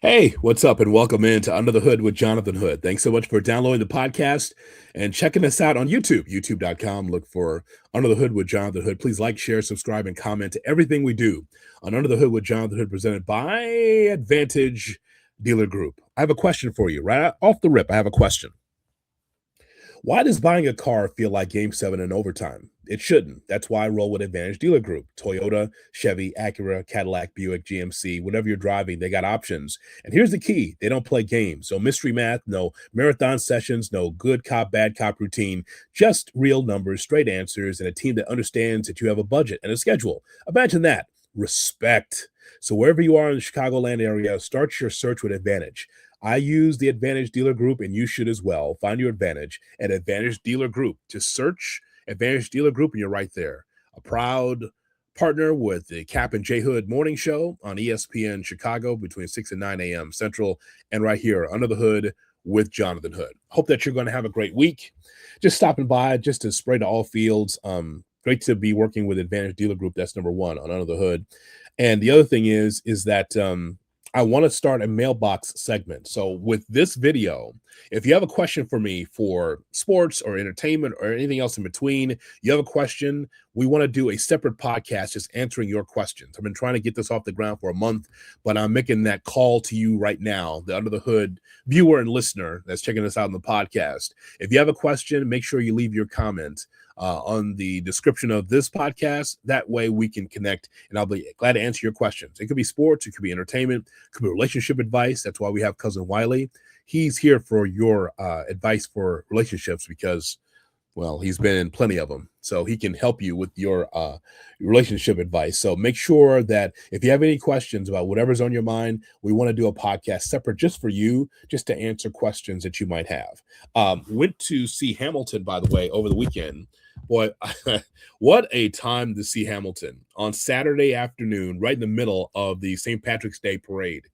Hey, what's up? And welcome into Under the Hood with Jonathan Hood. Thanks so much for downloading the podcast and checking us out on YouTube, youtube.com. Look for Under the Hood with Jonathan Hood. Please like, share, subscribe, and comment to everything we do on Under the Hood with Jonathan Hood, presented by Advantage Dealer Group. I have a question for you. Right off the rip, I have a question. Why does buying a car feel like Game 7 in overtime? It shouldn't. That's why I roll with Advantage Dealer Group. Toyota, Chevy, Acura, Cadillac, Buick, GMC, whatever you're driving, they got options. And here's the key: they don't play games. So mystery math, no marathon sessions, no good cop, bad cop routine, just real numbers, straight answers, and a team that understands that you have a budget and a schedule. Imagine that. Respect. So wherever you are in the Chicagoland area, start your search with Advantage. I use the Advantage Dealer Group, and you should as well. Find your Advantage at Advantage Dealer Group. Just search Advantage Dealer Group, and you're right there. A proud partner with the Cap and J Hood Morning Show on ESPN Chicago between 6 and 9 a.m. Central, and right here Under the Hood with Jonathan Hood. Hope that you're going to have a great week. Just stopping by just to spray to all fields. Great to be working with Advantage Dealer Group. That's number one on Under the Hood. And the other thing is that I want to start a mailbox segment. So with this video, if you have a question for me for sports or entertainment or anything else in between, you have a question, we want to do a separate podcast just answering your questions. I've been trying to get this off the ground for a month, but I'm making that call to you right now, the Under the Hood viewer and listener that's checking us out on the podcast. If you have a question, make sure you leave your comment on the description of this podcast. That way we can connect, and I'll be glad to answer your questions. It could be sports, it could be entertainment, it could be relationship advice. That's why we have Cousin Wiley. He's here for your advice for relationships because, well, he's been in plenty of them. So he can help you with your relationship advice. So make sure that if you have any questions about whatever's on your mind, we want to do a podcast separate just for you, just to answer questions that you might have. Went to see Hamilton, by the way, over the weekend. Boy, what a time to see Hamilton on Saturday afternoon, right in the middle of the St. Patrick's Day parade.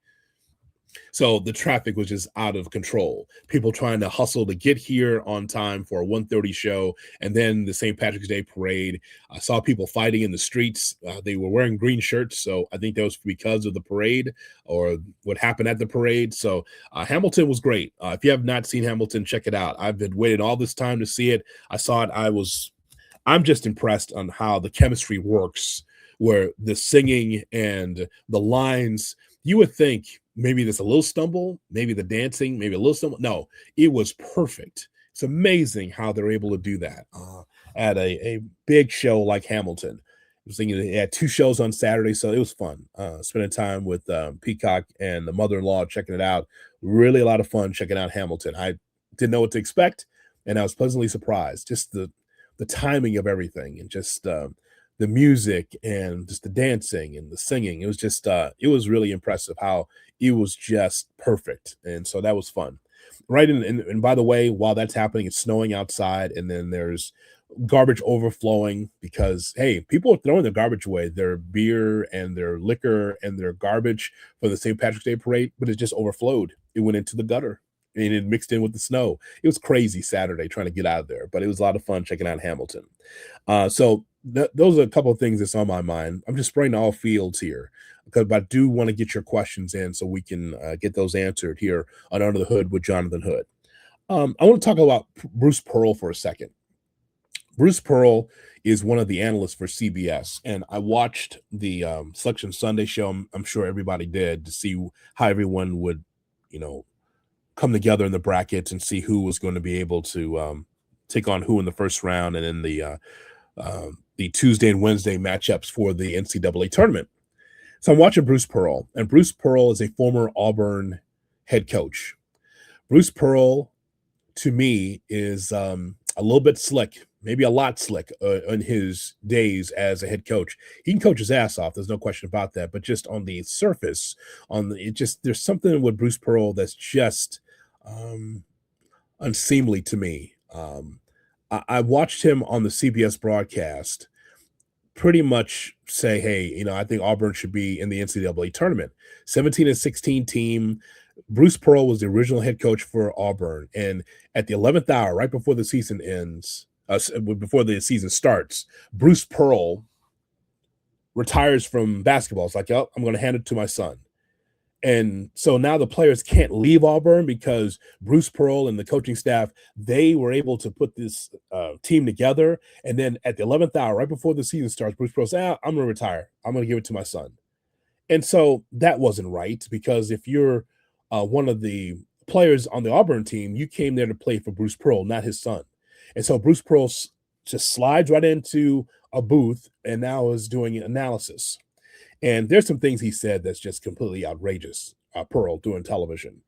So the traffic was just out of control. People trying to hustle to get here on time for a 1:30 show, and then the St. Patrick's Day parade. I saw people fighting in the streets. They were wearing green shirts, so I think that was because of the parade or what happened at the parade. So Hamilton was great. If you have not seen Hamilton, check it out. I've been waiting all this time to see it. I saw it. I'm just impressed on how the chemistry works, where the singing and the lines, you would think maybe there's a little stumble, maybe the dancing, maybe a little stumble. No, it was perfect. It's amazing how they're able to do that at a big show like Hamilton. I was thinking they had two shows on Saturday, so it was fun spending time with Peacock and the mother-in-law, checking it out. Really a lot of fun checking out Hamilton. I didn't know what to expect, and I was pleasantly surprised. Just the timing of everything, and just the music, and just the dancing and the singing. It was just it was really impressive how it was just perfect. And so that was fun. Right. And by the way, while that's happening, it's snowing outside, and then there's garbage overflowing because, hey, people are throwing their garbage away, their beer and their liquor and their garbage for the St. Patrick's Day parade, but it just overflowed. It went into the gutter and it mixed in with the snow. It was crazy Saturday trying to get out of there, but it was a lot of fun checking out Hamilton. So those are a couple of things that's on my mind. I'm just spraying all fields here because I do want to get your questions in so we can get those answered here on Under the Hood with Jonathan Hood. I want to talk about Bruce Pearl for a second. Bruce Pearl is one of the analysts for CBS, and I watched the Selection Sunday show. I'm sure everybody did, to see how everyone would, come together in the brackets and see who was going to be able to take on who in the first round, and then the Tuesday and Wednesday matchups for the NCAA tournament. So I'm watching Bruce Pearl, and Bruce Pearl is a former Auburn head coach. Bruce Pearl, to me, is a little bit slick, maybe a lot slick in his days as a head coach. He can coach his ass off. There's no question about that. But just on the surface, there's something with Bruce Pearl that's just unseemly to me. I watched him on the CBS broadcast pretty much say, hey, I think Auburn should be in the NCAA tournament. 17-16 team. Bruce Pearl was the original head coach for Auburn. And at the 11th hour, right before the season ends, before the season starts, Bruce Pearl retires from basketball. It's like, oh, I'm going to hand it to my son. And so now the players can't leave Auburn because Bruce Pearl and the coaching staff, they were able to put this team together. And then at the 11th hour, right before the season starts, Bruce Pearl said, I'm going to retire. I'm going to give it to my son. And so that wasn't right, because if you're one of the players on the Auburn team, you came there to play for Bruce Pearl, not his son. And so Bruce Pearl just slides right into a booth and now is doing analysis. And there's some things he said that's just completely outrageous, Pearl, doing television.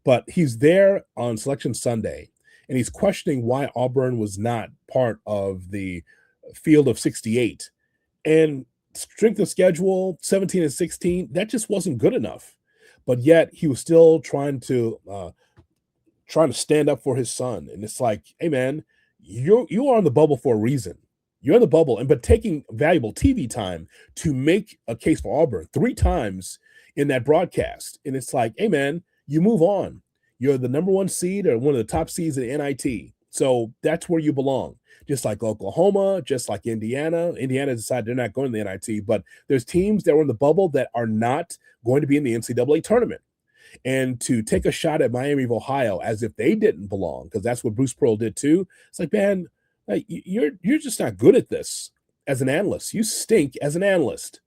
But he's there on Selection Sunday, and he's questioning why Auburn was not part of the field of 68. And strength of schedule, 17 and 16, that just wasn't good enough. But yet he was still trying to stand up for his son. And it's like, hey man, you are on the bubble for a reason. You're in the bubble, but taking valuable TV time to make a case for Auburn 3 times in that broadcast. And it's like, hey man, you move on. You're the number 1 seed or one of the top seeds in the NIT. So that's where you belong. Just like Oklahoma, just like Indiana. Indiana decided they're not going to the NIT, but there's teams that were in the bubble that are not going to be in the NCAA tournament. And to take a shot at Miami of Ohio as if they didn't belong, because that's what Bruce Pearl did too. It's like, man, like, you're just not good at this as an analyst. You stink as an analyst.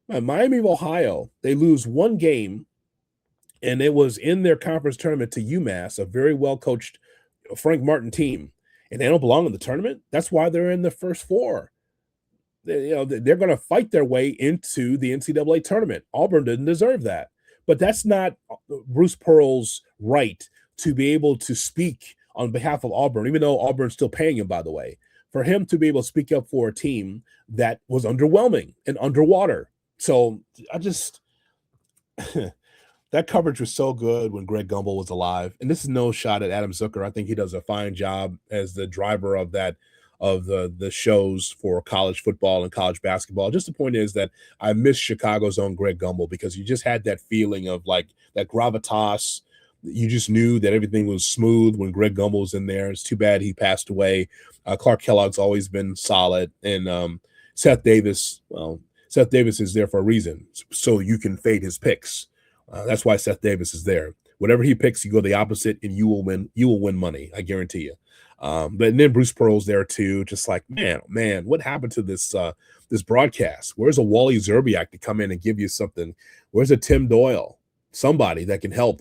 Miami of Ohio, they lose 1 game, and it was in their conference tournament to UMass, a very well-coached Frank Martin team, and they don't belong in the tournament. That's why they're in the first 4. They're going to fight their way into the NCAA tournament. Auburn didn't deserve that. But that's not Bruce Pearl's right to be able to speak on behalf of Auburn, even though Auburn's still paying him, by the way, for him to be able to speak up for a team that was underwhelming and underwater. So I just that coverage was so good when Greg Gumbel was alive. And this is no shot at Adam Zucker. I think he does a fine job as the driver of that, of the shows for college football and college basketball. Just the point is that I miss Chicago's own Greg Gumbel, because you just had that feeling of like that gravitas. You just knew that everything was smooth when Greg Gumbel was in there. It's too bad he passed away. Clark Kellogg's always been solid. And Seth Davis, well, Seth Davis is there for a reason, so you can fade his picks. That's why Seth Davis is there. Whatever he picks, you go the opposite, and you will win. You will win money, I guarantee you. But then Bruce Pearl's there too. Just like, man, what happened to this this broadcast? Where's a Wally Zerbiak to come in and give you something? Where's a Tim Doyle? Somebody that can help.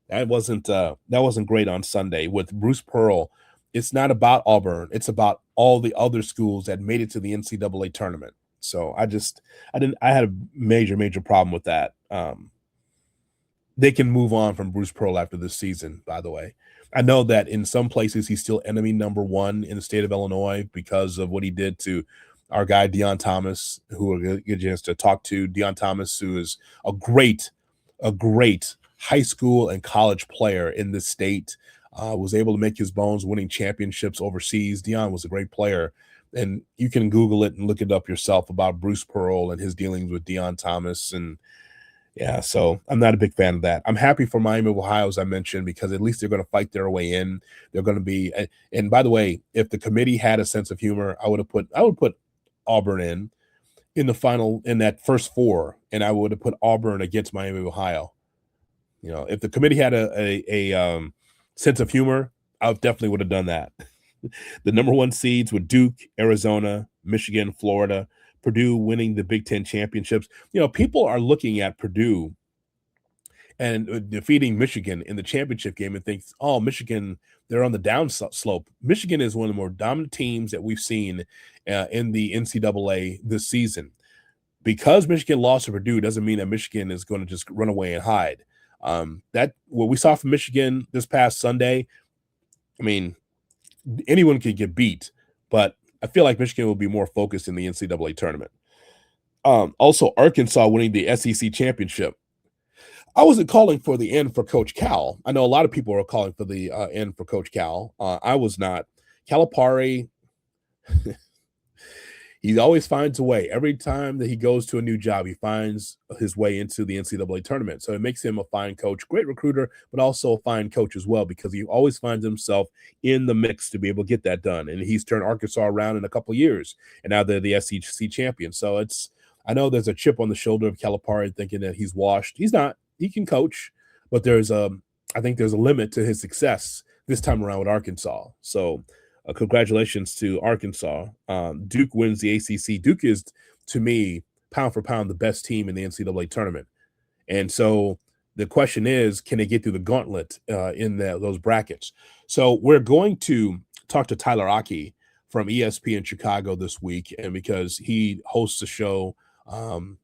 That wasn't great on Sunday with Bruce Pearl. It's not about Auburn. It's about all the other schools that made it to the NCAA tournament. So I had a major problem with that. They can move on from Bruce Pearl after this season, by the way. I know that in some places he's still enemy number 1 in the state of Illinois because of what he did to our guy, Deion Thomas, who we're going to get a chance to talk to. Deion Thomas, who is a great high school and college player in this state, was able to make his bones winning championships overseas. Deion was a great player. And you can Google it and look it up yourself about Bruce Pearl and his dealings with Deion Thomas. And yeah, so I'm not a big fan of that. I'm happy for Miami of Ohio, as I mentioned, because at least they're going to fight their way in. They're going to be, and by the way, if the committee had a sense of humor, I would put Auburn in the final, in that first 4, and I would have put Auburn against Miami of Ohio. You know, if the committee had a sense of humor, I definitely would have done that. The number 1 seeds were Duke, Arizona, Michigan, Florida. Purdue winning the Big Ten championships. You know, people are looking at Purdue and defeating Michigan in the championship game and thinks, oh, Michigan, they're on the down slope. Michigan is one of the more dominant teams that we've seen in the NCAA this season. Because Michigan lost to Purdue doesn't mean that Michigan is going to just run away and hide. That what we saw from Michigan this past Sunday, I mean, anyone could get beat, but I feel like Michigan will be more focused in the NCAA tournament. Also, Arkansas winning the SEC championship. I wasn't calling for the end for Coach Cal. I know a lot of people are calling for the end for Coach Cal. I was not. Calipari, he always finds a way. Every time that he goes to a new job, he finds his way into the NCAA tournament. So it makes him a fine coach, great recruiter, but also a fine coach as well, because he always finds himself in the mix to be able to get that done. And he's turned Arkansas around in a couple of years, and now they're the SEC champion. So I know there's a chip on the shoulder of Calipari thinking that he's washed. He's not. he can coach, but I think there's a limit to his success this time around with Arkansas. So, congratulations to Arkansas. Duke wins the ACC. Duke is, to me, pound for pound, the best team in the NCAA tournament. And so the question is, can they get through the gauntlet in those brackets? So we're going to talk to Tyler Aki from ESPN Chicago this week, and because he hosts a show um,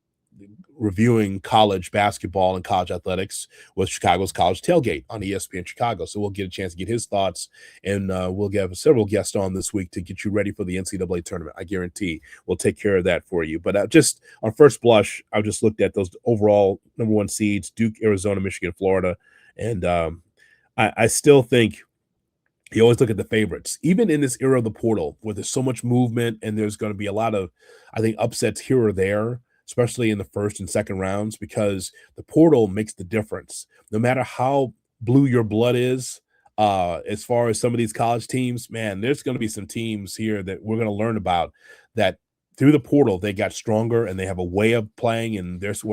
reviewing college basketball and college athletics with Chicago's College Tailgate on ESPN Chicago. So we'll get a chance to get his thoughts, and we'll get several guests on this week to get you ready for the NCAA tournament. I guarantee we'll take care of that for you. But just on first blush, I just looked at those overall number one seeds: Duke, Arizona, Michigan, Florida, and I still think you always look at the favorites, even in this era of the portal where there's so much movement and there's going to be a lot of, I think, upsets here or there, especially in the first and second rounds, because the portal makes the difference. No matter how blue your blood is, as far as some of these college teams, man, there's going to be some teams here that we're going to learn about that through the portal they got stronger and they have a way of playing, and that's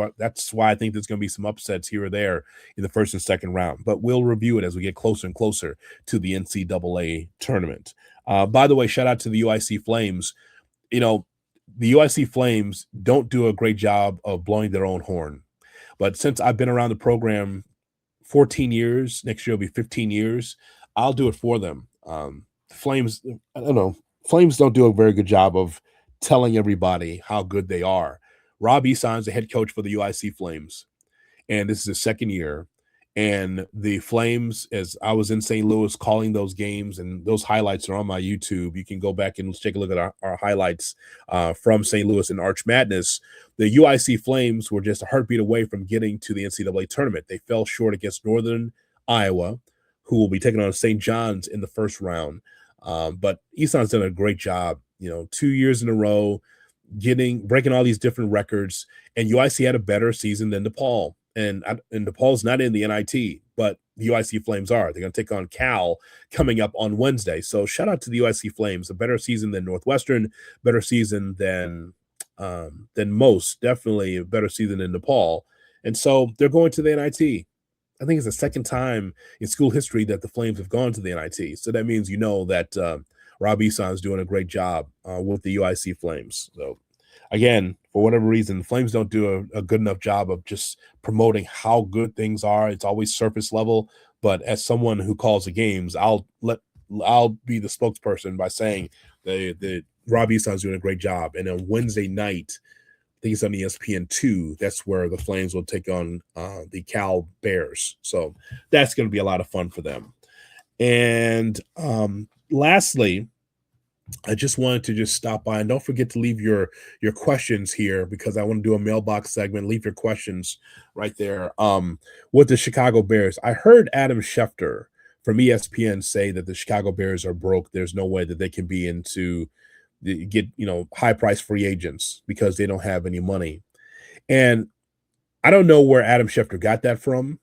why I think there's going to be some upsets here or there in the first and second round. But we'll review it as we get closer and closer to the NCAA tournament. By the way, shout out to the UIC Flames. You know, the UIC Flames don't do a great job of blowing their own horn. But since I've been around the program 14 years, next year will be 15 years, I'll do it for them. Flames, I don't know, Flames don't do a very good job of telling everybody how good they are. Rob Eson's the head coach for the UIC Flames, and this is his second year. And the Flames, as I was in St. Louis calling those games, and those highlights are on my YouTube. You can go back and take a look at our highlights from St. Louis and Arch Madness. The UIC Flames were just a heartbeat away from getting to the NCAA tournament. They fell short against Northern Iowa, who will be taking on St. John's in the first round. But Eson's done a great job, 2 years in a row, breaking all these different records. And UIC had a better season than DePaul. And DePaul's not in the NIT, but the UIC Flames are. They're going to take on Cal coming up on Wednesday. So shout out to the UIC Flames. A better season than Northwestern, better season than most, definitely a better season than DePaul. And so they're going to the NIT. I think it's the second time in school history that the Flames have gone to the NIT. So that means that Rob Eson is doing a great job with the UIC Flames. So again, for whatever reason, the Flames don't do a good enough job of just promoting how good things are. It's always surface level. But as someone who calls the games, I'll be the spokesperson by saying the Rob Eson's doing a great job. And on Wednesday night, I think it's on ESPN2, that's where the Flames will take on the Cal Bears. So that's going to be a lot of fun for them. And lastly, I just wanted to stop by, and don't forget to leave your questions here, because I want to do a mailbox segment. Leave your questions right there with the Chicago Bears. I heard Adam Schefter from ESPN say that the Chicago Bears are broke. There's no way that they can be get high price free agents because they don't have any money. And I don't know where Adam Schefter got that from,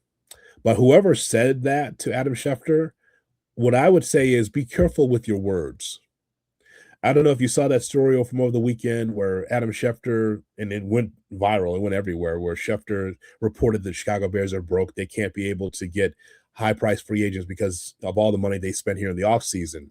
but whoever said that to Adam Schefter, what I would say is be careful with your words. I don't know if you saw that story from over the weekend where Adam Schefter, and it went viral, it went everywhere, where Schefter reported that Chicago Bears are broke. They can't be able to get high-priced free agents because of all the money they spent here in the offseason.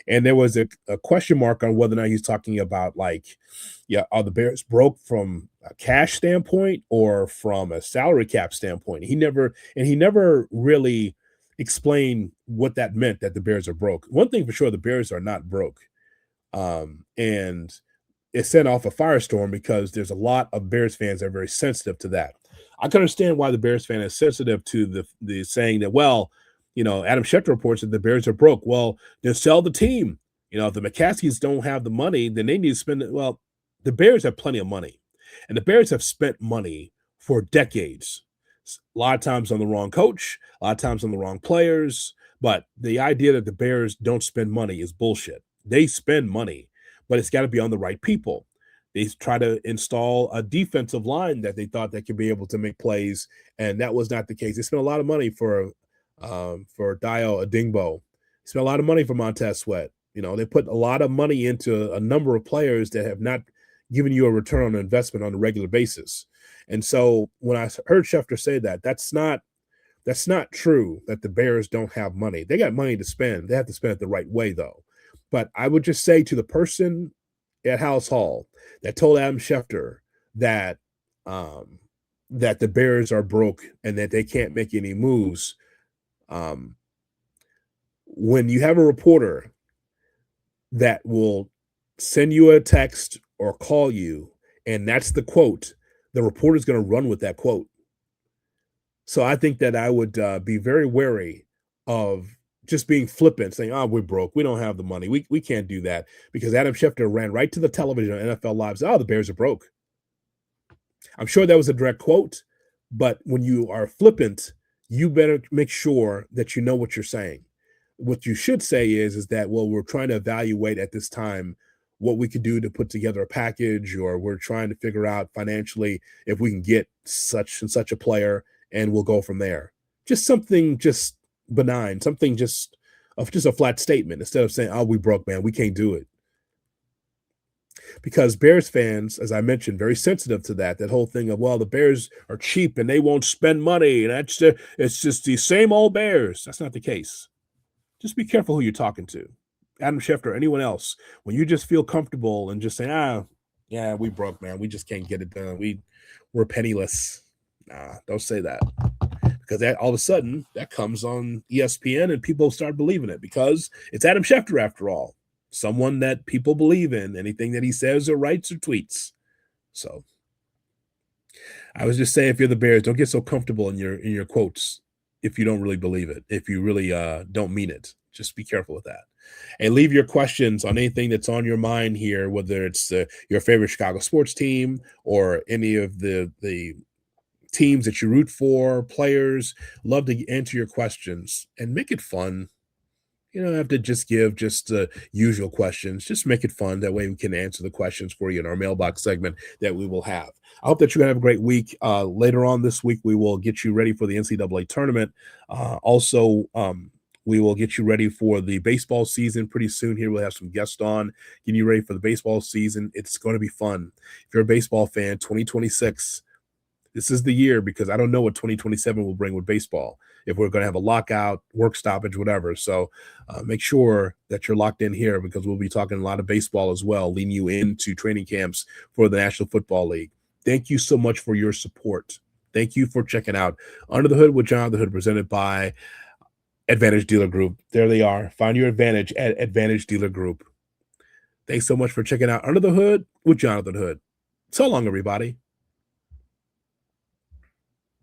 And there was a question mark on whether or not he's talking about, are the Bears broke from a cash standpoint or from a salary cap standpoint? He never really explained what that meant, that the Bears are broke. One thing for sure, the Bears are not broke. And it set off a firestorm because there's a lot of Bears fans that are very sensitive to that. I can understand why the Bears fan is sensitive to the saying that, Adam Schefter reports that the Bears are broke. Well, then sell the team. If the McCaskies don't have the money, then they need to spend it. Well, the Bears have plenty of money, and the Bears have spent money for decades. A lot of times on the wrong coach, a lot of times on the wrong players. But the idea that the Bears don't spend money is bullshit. They spend money, but it's got to be on the right people. They try to install a defensive line that they thought that could be able to make plays, and that was not the case. They spent a lot of money for Dio Adingbo. They spent a lot of money for Montez Sweat. They put a lot of money into a number of players that have not given you a return on investment on a regular basis. And so when I heard Schefter say that, that's not true that the Bears don't have money. They got money to spend. They have to spend it the right way, though. But I would just say to the person at House Hall that told Adam Schefter that um, that the Bears are broke and that they can't make any moves. Um, when you have a reporter that will send you a text or call you, and that's the quote, the reporter's going to run with that quote. So I think that I would be very wary of just being flippant, saying, "Oh, we're broke. We don't have the money. We can't do that," because Adam Schefter ran right to the television on NFL Live. Said, "Oh, the Bears are broke." I'm sure that was a direct quote, but when you are flippant, you better make sure that you know what you're saying. What you should say is that, well, we're trying to evaluate at this time what we could do to put together a package, or we're trying to figure out financially if we can get such and such a player, and we'll go from there. Just something just benign, something just a flat statement instead of saying, "Oh, we broke, man. We can't do it." Because Bears fans, as I mentioned, very sensitive to that whole thing of, well, the Bears are cheap and they won't spend money, and it's just the same old Bears. That's not the case. Just be careful who you're talking to. Adam Schefter or anyone else, when you just feel comfortable and just say, yeah, we broke, man. We just can't get it done. We're penniless. Nah, don't say that. Because that all of a sudden that comes on ESPN and people start believing it because it's Adam Schefter after all. Someone that people believe in, anything that he says or writes or tweets. So I was just saying, if you're the Bears, don't get so comfortable in your quotes if you don't really believe it, if you really don't mean it. Just be careful with that. And leave your questions on anything that's on your mind here, whether it's your favorite Chicago sports team or any of the teams that you root for, players. Love to answer your questions and make it fun. You don't have to just give just the usual questions. Just make it fun. That way we can answer the questions for you in our mailbox segment that we will have. I hope that you're going to have a great week. Later on this week, we will get you ready for the NCAA tournament. We will get you ready for the baseball season pretty soon. Here we'll have some guests on, getting you ready for the baseball season. It's going to be fun. If you're a baseball fan, 2026, this is the year, because I don't know what 2027 will bring with baseball, if we're going to have a lockout, work stoppage, whatever. So make sure that you're locked in here, because we'll be talking a lot of baseball as well, leading you into training camps for the National Football League. Thank you so much for your support. Thank you for checking out Under the Hood with John the Hood, presented by Advantage Dealer Group. There they are. Find your advantage at Advantage Dealer Group. Thanks so much for checking out Under the Hood with Jonathan Hood. So long, everybody.